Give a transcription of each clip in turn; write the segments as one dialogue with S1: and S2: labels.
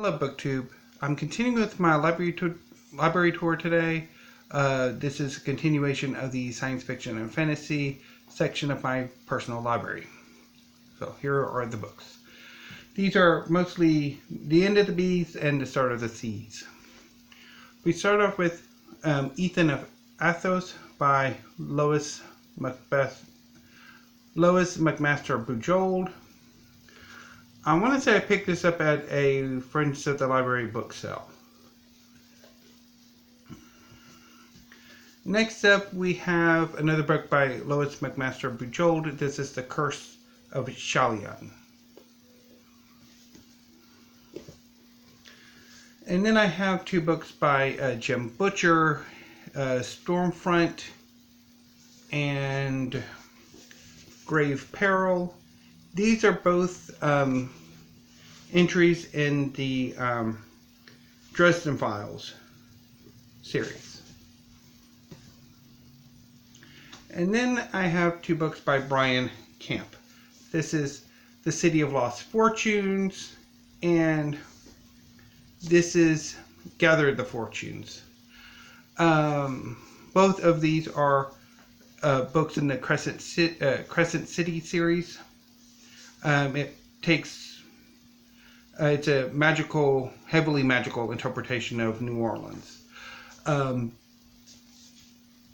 S1: Hello, BookTube. I'm continuing with my library tour today. This is a continuation of the science fiction and fantasy section of my personal library. So here are the books. These are mostly The End of the Bees and The Start of the Seas. We start off with Ethan of Athos by Lois McMaster Bujold. I want to say I picked this up at a Friends of the Library book sale. Next up, we have another book by Lois McMaster Bujold. This is The Curse of Shalian. And then I have two books by Jim Butcher, Stormfront and Grave Peril. These are both entries in the Dresden Files series. And then I have two books by Brian Camp. This is The City of Lost Fortunes, and this is Gather the Fortunes. Both of these are books in the Crescent City series. It's a heavily magical interpretation of New Orleans.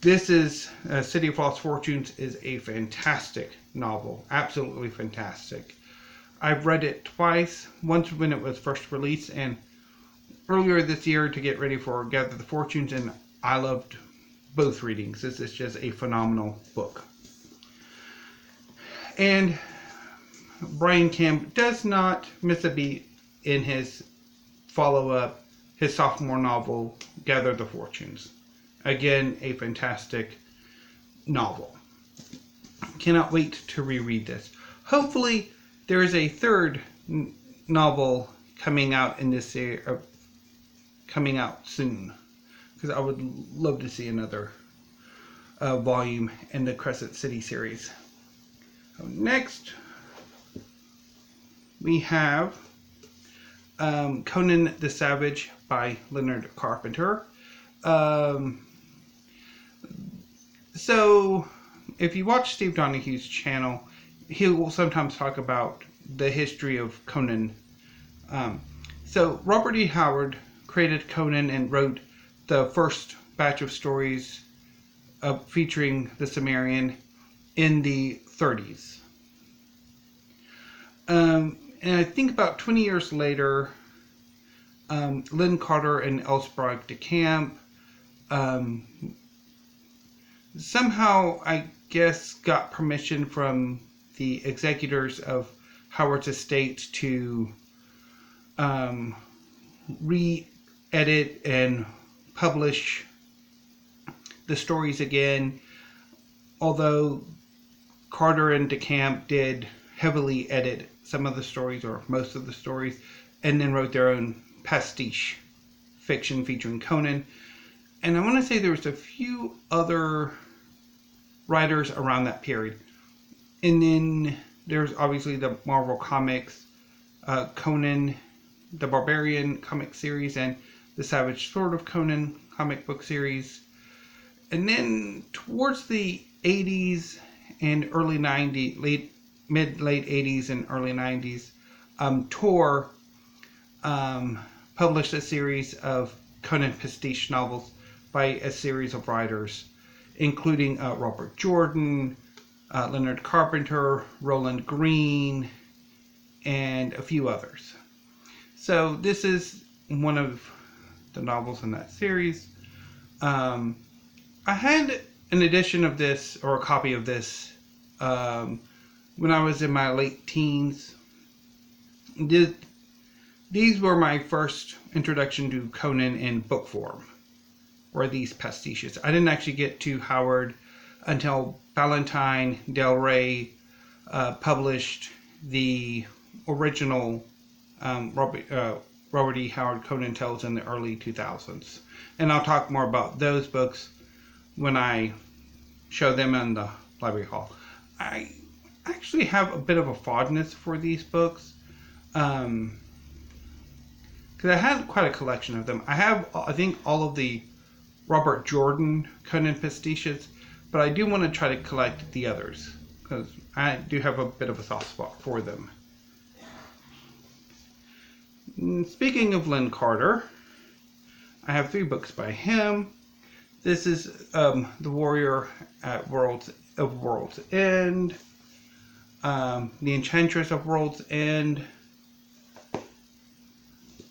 S1: This is City of Lost Fortunes is a fantastic novel, absolutely fantastic. I've read it twice, once when it was first released and earlier this year to get ready for Gather the Fortunes, and I loved both readings. This is just a phenomenal book. And Brian Camp does not miss a beat in his follow-up, his sophomore novel, Gather the Fortunes. Again, a fantastic novel. Cannot wait to reread this. Hopefully, there is a third novel coming out in this coming out soon, because I would love to see another volume in the Crescent City series. Next, we have Conan the Savage by Lynn Carter. So, if you watch Steve Donahue's channel, he will sometimes talk about the history of Conan. So, Robert E. Howard created Conan and wrote the first batch of stories featuring the Cimmerian in the 30s. And I think about 20 years later, Lynn Carter and Elsbrach de Camp somehow, I guess, got permission from the executors of Howard's estate to re-edit and publish the stories again, although Carter and de Camp did heavily edit some of the stories, or most of the stories, and then wrote their own pastiche fiction featuring Conan. And I want to say there was a few other writers around that period. And then there's obviously the Marvel Comics, Conan the Barbarian comic series, and the Savage Sword of Conan comic book series. And then towards the 80s and early 90s, mid-late 80s and early 90s, Tor published a series of Conan pastiche novels by a series of writors, including Robert Jordan, Leonard Carpenter, Roland Green, and a few others. So this is one of the novels in that series. I had an edition of this, or a copy of this, when I was in my late teens. These were my first introduction to Conan in book form, or these pastiches. I didn't actually get to Howard until Valentine Del Rey published the original Robert E. Howard Conan Tales in the early 2000s. And I'll talk more about those books when I show them in the library hall. I actually have a bit of a fondness for these books. because I had quite a collection of them. I have, I think, all of the Robert Jordan Conan pastiches, but I do want to try to collect the others because I do have a bit of a soft spot for them. Speaking of Lynn Carter, I have 3 books by him. This is The Warrior at World's End, The Enchantress of World's End,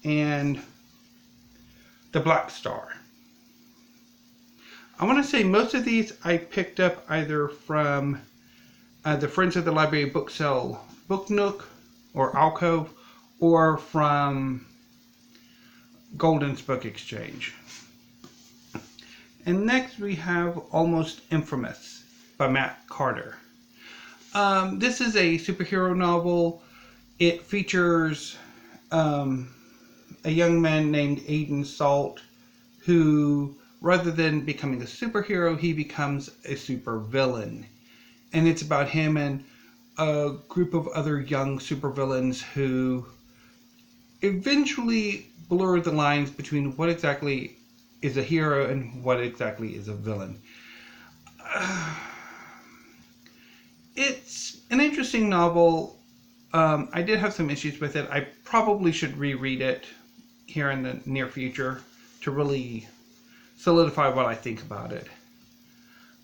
S1: and The Black Star. I want to say most of these I picked up either from the Friends of the Library Book Sale Book Nook or Alcove, or from Golden's Book Exchange. And next we have Almost Infamous by Matt Carter. This is a superhero novel. It features a young man named Aiden Salt who, rather than becoming a superhero, he becomes a supervillain. And it's about him and a group of other young supervillains who eventually blur the lines between what exactly is a hero and what exactly is a villain. It's an interesting novel. I did have some issues with it. I probably should reread it here in the near future to really solidify what I think about it.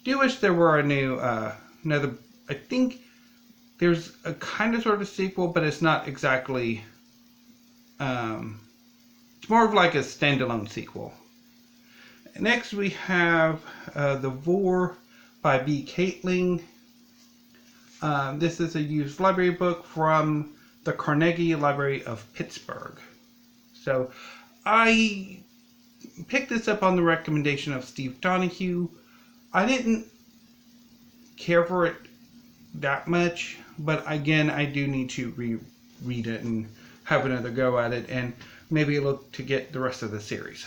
S1: Do wish there were a new, another, I think there's a kind of sort of sequel, but it's not exactly, it's more of like a standalone sequel. Next we have The Vor by B. Caitling. This is a used library book from the Carnegie Library of Pittsburgh. So I picked this up on the recommendation of Steve Donahue. I didn't care for it that much, but again, I do need to reread it and have another go at it, and maybe look to get the rest of the series.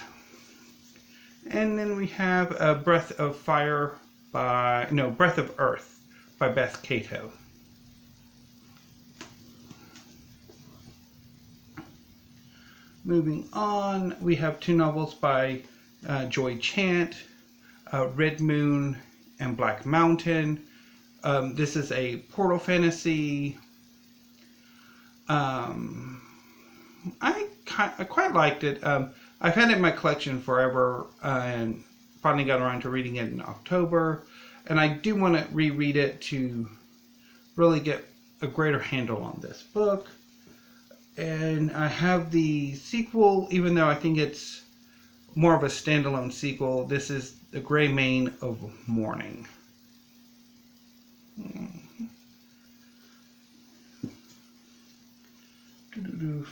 S1: And then we have Breath of Earth by Beth Cato. Moving on, we have 2 novels by Joy Chant, Red Moon and Black Mountain. This is a portal fantasy. I quite liked it. I've had it in my collection forever and finally got around to reading it in October. And I do want to reread it to really get a greater handle on this book. And I have the sequel, even though I think it's more of a standalone sequel. This is The Gray Mane of Morning.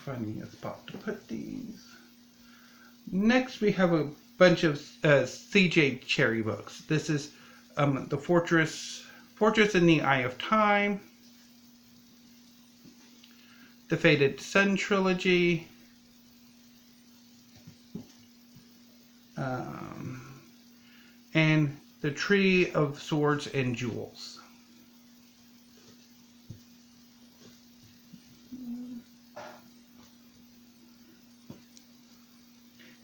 S1: Finding a spot to put these. Next we have a bunch of C.J. Cherry books. This is The Fortress in the Eye of Time, the Faded Sun trilogy, and The Tree of Swords and Jewels.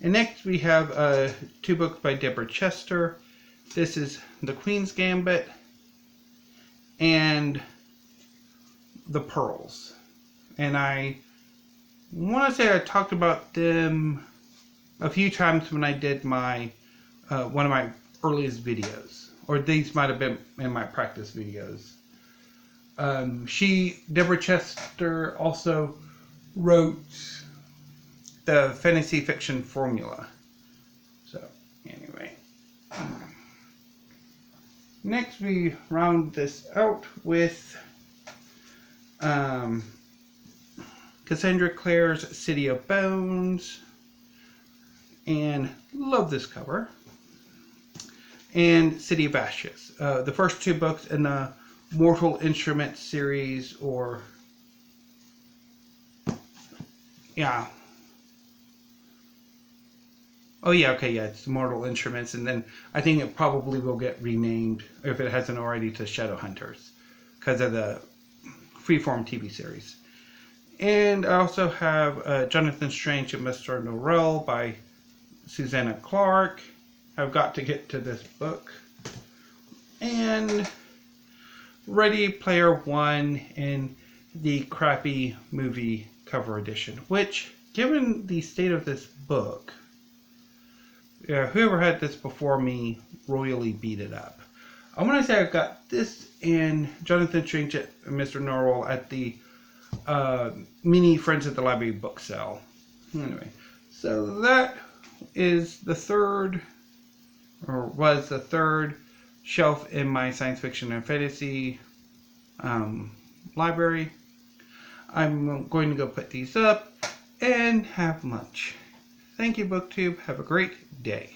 S1: And next we have 2 books by Deborah Chester. This is The Queen's Gambit and The Pearls. And I want to say I talked about them a few times when I did my one of my earliest videos, or these might have been in my practice videos. Deborah Chester also wrote the fantasy fiction formula. So anyway, next we round this out with Cassandra Clare's City of Bones, and love this cover, and City of Ashes, the first 2 books in the Mortal Instruments series, or yeah. Oh yeah, okay, yeah, it's Mortal Instruments, and then I think it probably will get renamed, if it hasn't already, to Shadowhunters, because of the Freeform TV series. And I also have Jonathan Strange and Mr. Norrell by Susanna Clarke. I've got to get to this book. And Ready Player One in the crappy movie cover edition, which, given the state of this book, whoever had this before me royally beat it up. I want to say I've got this and Jonathan Strange and Mr. Norrell at the mini Friends at the Library book sale. Anyway, so that is the third, or was the third shelf in my science fiction and fantasy library. I'm going to go put these up and have lunch. Thank you, BookTube. Have a great day.